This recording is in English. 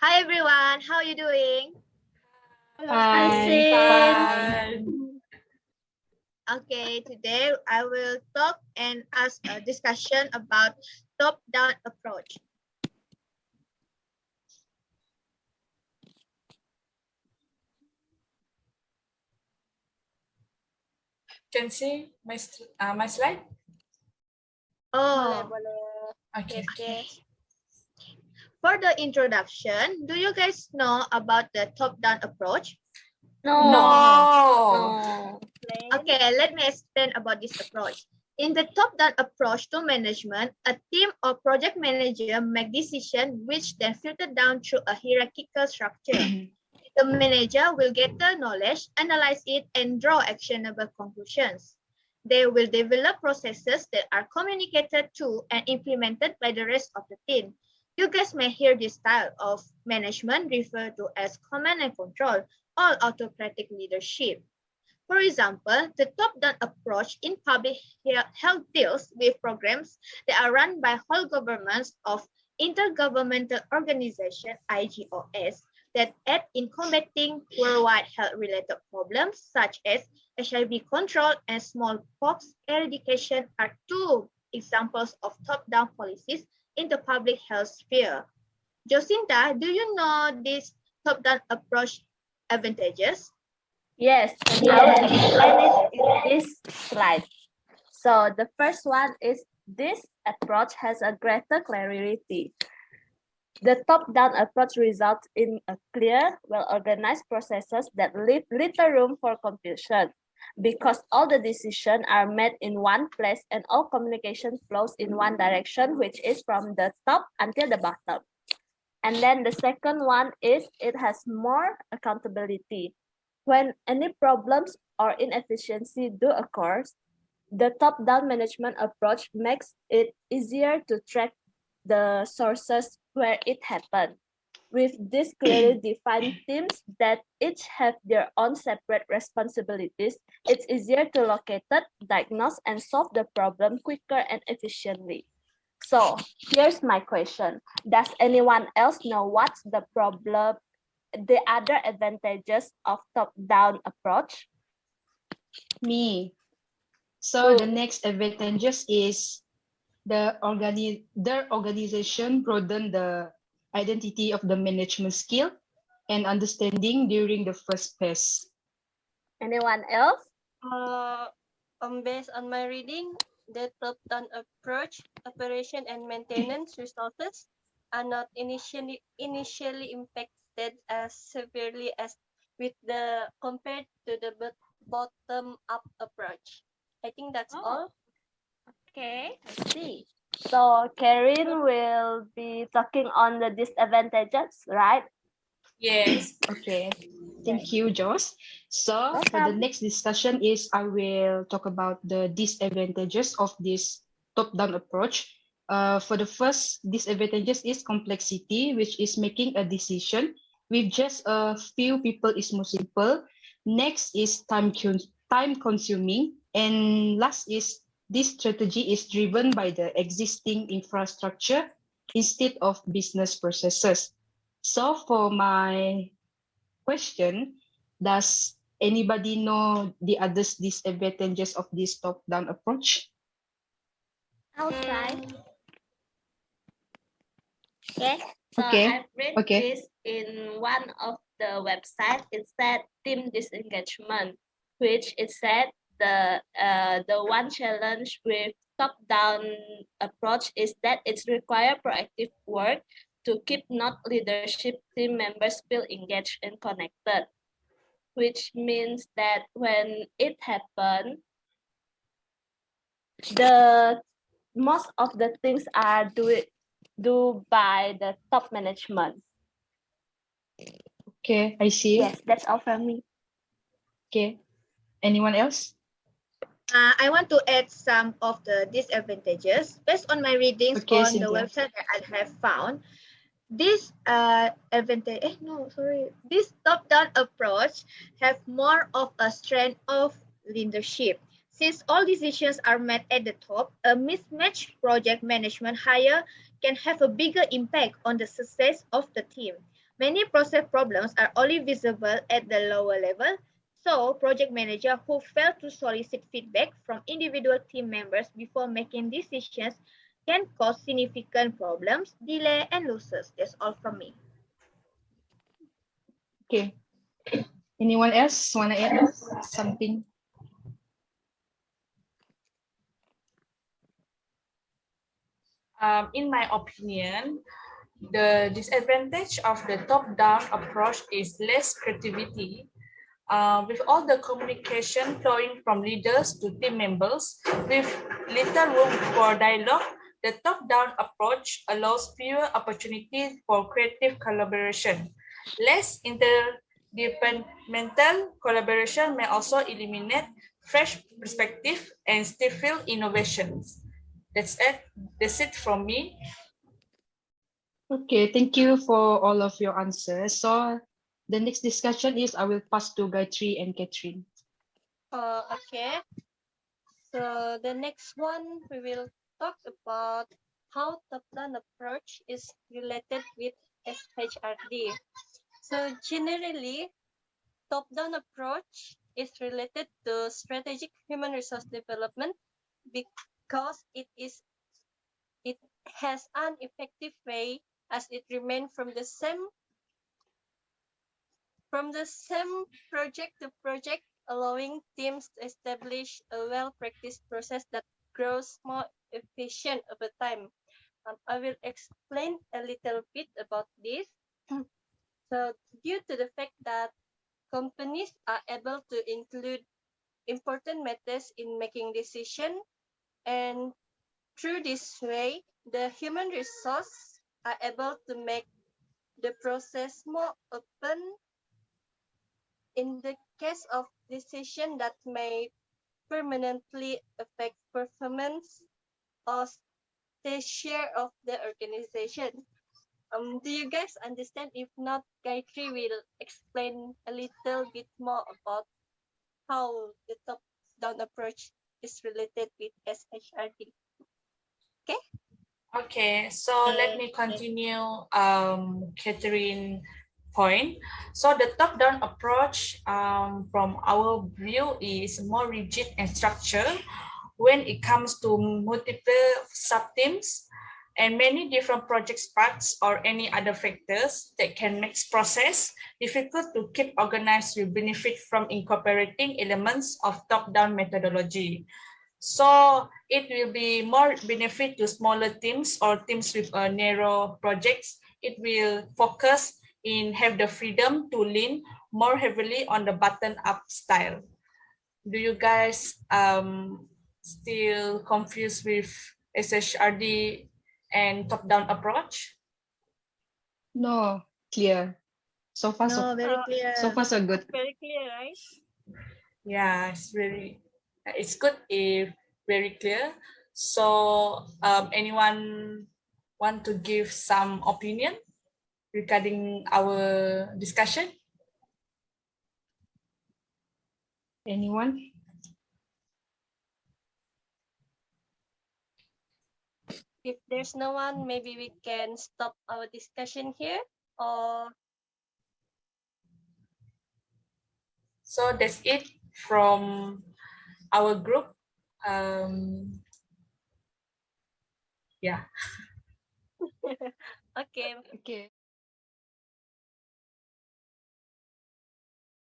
Hi everyone, how are you doing? Hi. Fine. Okay, today I will talk and ask a discussion about top-down approach. Can see my slide? Oh, Okay. okay. For the introduction, do you guys know about the top-down approach? No. Okay, let me explain about this approach. In the top-down approach to management, a team or project manager make decisions which then filter down through a hierarchical structure. The manager will gather knowledge, analyze it, and draw actionable conclusions. They will develop processes that are communicated to and implemented by the rest of the team. You guys may hear this style of management referred to as command and control or autocratic leadership. For example, the top-down approach in public health deals with programs that are run by whole governments of intergovernmental organization (IGOs) that aid in combating worldwide health-related problems such as HIV control and smallpox eradication are two examples of top-down policies in the public health sphere. Jacinta, do you know this top-down approach advantages? Yes, I will explain it in this slide. So the first one is this approach has a greater clarity. The top-down approach results in a clear, well-organized processes that leave little room for confusion because all the decisions are made in one place and all communication flows in one direction, which is from the top until the bottom. And then the second one is it has more accountability. When any problems or inefficiency do occur, the top-down management approach makes it easier to track the sources where it happened. With these clearly defined teams that each have their own separate responsibilities, it's easier to locate it, diagnose, and solve the problem quicker and efficiently. So here's my question. Does anyone else know what's the problem, the other advantages of top-down approach? Me. So the next advantages is their organization broaden the identity of the management skill and understanding during the first phase. Anyone else? Based on my reading, the top-down approach, operation and maintenance resources are not initially impacted as severely as with the compared to the bottom-up approach. I think that's all. Okay, I see. So Karen will be talking on the disadvantages, right? Yes. Okay. Thank you, Joss. So for the next discussion is I will talk about the disadvantages of this top-down approach. For the first disadvantages is complexity, which is making a decision with just a few people is more simple. Next is time consuming, and last is this strategy is driven by the existing infrastructure instead of business processes. So for my question, does anybody know the other disadvantages of this top-down approach? I'll try. Okay, so Okay. I've read this in one of the websites. It said team disengagement, which it said the one challenge with top-down approach is that it's require proactive work to keep not leadership team members feel engaged and connected, which means that when it happened, the most of the things are do by the top management. Okay, I see. Yes, that's all from me. Okay. Anyone else? I want to add some of the disadvantages based on my readings on the website that I have found. This this top-down approach have more of a strength of leadership. Since all decisions are made at the top, a mismatched project management hire can have a bigger impact on the success of the team. Many process problems are only visible at the lower level, so project manager who fail to solicit feedback from individual team members before making decisions can cause significant problems, delay, and losses. That's all from me. Okay. Anyone else want to add something? In my opinion, the disadvantage of the top-down approach is less creativity. With all the communication flowing from leaders to team members, with little room for dialogue, the top-down approach allows fewer opportunities for creative collaboration. Less interdepartmental collaboration may also eliminate fresh perspective and stifle innovations. That's it. That's it from me. Okay, thank you for all of your answers. So the next discussion is I will pass to Gayatri and Catherine. Okay. So the next one, we will talk about how top-down approach is related with SHRD. So generally, top-down approach is related to strategic human resource development because it has an effective way as it remains from the same project to project, allowing teams to establish a well-practiced process that grows more efficient over time. I will explain a little bit about this. So, due to the fact that companies are able to include important matters in making decisions, and through this way, the human resource are able to make the process more open in the case of decision that may permanently affect performance or the share of the organization. Do you guys understand? If not, Gayatri will explain a little bit more about how the top-down approach is related with SHRD. Okay? Okay, so let me continue Catherine point. So the top-down approach from our view is more rigid and structured when it comes to multiple sub-teams and many different project parts or any other factors that can make process difficult to keep organized will benefit from incorporating elements of top-down methodology. So it will be more benefit to smaller teams or teams with narrow projects. It will focus in have the freedom to lean more heavily on the button-up style. Do you guys still confused with SHRD and top-down approach? No, clear. So far, so, No, very clear. so far, so good. Very clear, right? Yeah, it's good if very clear. So anyone want to give some opinion regarding our discussion? Anyone? If there's no one, maybe we can stop our discussion here, or So that's it from our group. Yeah. okay. Okay.